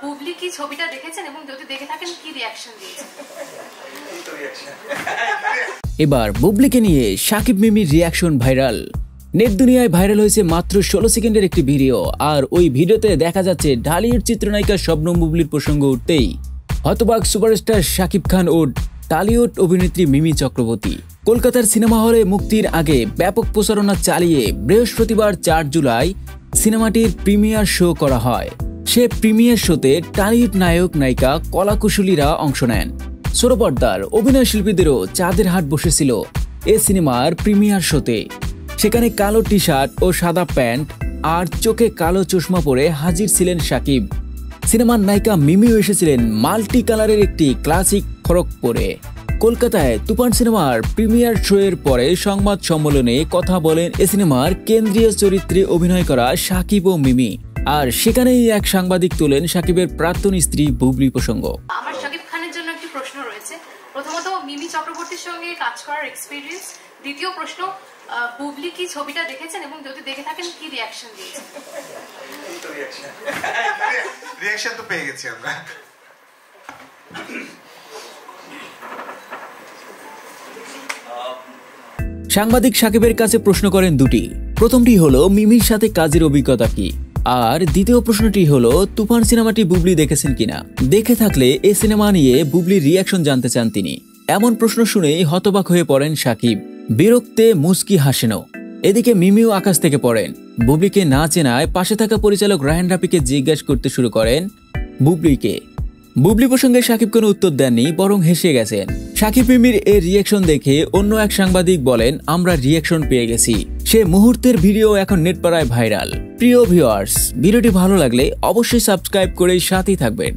বুবলি কি ছবিটা দেখেছেন এবং যদি দেখে থাকেন কি রিঅ্যাকশন দিয়েছেন? এবার বুবলিকে নিয়ে শাকিব মিমির রিঅ্যাকশন ভাইরাল। নেট দুনিয়ায় ভাইরাল হয়েছে মাত্র 16 সেকেন্ডের একটি ভিডিও। আর ওই ভিডিওতে দেখা যাচ্ছে ঢালিউড চিত্রনায়িকা শবনম বুবলির প্রসঙ্গ উঠতেই হতবাক সুপারস্টার শাকিব খান ও টলিউড অভিনেত্রী মিমি চক্রবর্তী। কলকাতার সিনেমা হলে মুক্তির আগে ব্যাপক প্রচারণা চালিয়ে বৃহস্পতিবার 4 জুলাই সিনেমাটির প্রিমিয়ার শো করা হয়। সে প্রিমিয়ার শোতে টলিউড নায়ক নায়িকা কলাকুশলীরা অংশ নেন। ছোট পর্দার অভিনয় শিল্পীদেরও চাঁদের হাট বসেছিল এ সিনেমার প্রিমিয়ার শোতে। সেখানে কালো টি শার্ট ও সাদা প্যান্ট আর চোখে কালো চশমা পরে হাজির ছিলেন শাকিব। সিনেমার নায়িকা মিমিও এসেছিলেন মাল্টি কালারের একটি ক্লাসিক ফরক পরে। কলকাতায় তুফান সিনেমার প্রিমিয়ার শো এর পরে সংবাদ সম্মেলনে কথা বলেন এ সিনেমার কেন্দ্রীয় চরিত্রে অভিনয় করা শাকিব ও মিমি। আর সেখানেই এক সাংবাদিক তোলেন শাকিবের প্রাক্তন স্ত্রী বুবলি প্রসঙ্গ। আমার শাকিব খানের জন্য একটি প্রশ্ন রয়েছে। প্রথমত, মিমি চক্রবর্তীর সঙ্গে কাজ করার এক্সপেরিয়েন্স। দ্বিতীয় প্রশ্ন, বুবলি কি ছবিটা দেখেছেন এবং যদি দেখে থাকেন কি রিঅ্যাকশন দিয়েছেন? রিঅ্যাকশন তো পেয়ে গেছি আমরা। সাংবাদিক শাকিবের কাছে প্রশ্ন করেন দুটি। প্রথমটি হলো মিমির সাথে কাজের অভিজ্ঞতা কি, আর দ্বিতীয় প্রশ্নটি হলো তুফান সিনেমাটি বুবলি দেখেছেন কিনা। দেখে থাকলে এ সিনেমা নিয়ে বুবলির রিঅ্যাকশন জানতে চান তিনি। এমন প্রশ্ন শুনেই হতবাক হয়ে পড়েন শাকিব। বিরক্তে মুচকি হাসেনও। এদিকে মিমিও আকাশ থেকে পড়েন। বুবলিকে না চেনায় পাশে থাকা পরিচালক রায়হান রাফিকে জিজ্ঞাসা করতে শুরু করেন বুবলিকে। বুবলি প্রসঙ্গে শাকিব কোনো উত্তর দেননি, বরং হেসে গেছেন। শাকিব মিমির এই রিঅ্যাকশন দেখে অন্য এক সাংবাদিক বলেন, আমরা রিঅ্যাকশন পেয়ে গেছি। সে মুহূর্তের ভিডিও এখন নেটপাড়ায় ভাইরাল। প্রিয় ভিউয়ার্স, ভিডিওটি ভালো লাগলে অবশ্যই সাবস্ক্রাইব করে সাথেই থাকবেন।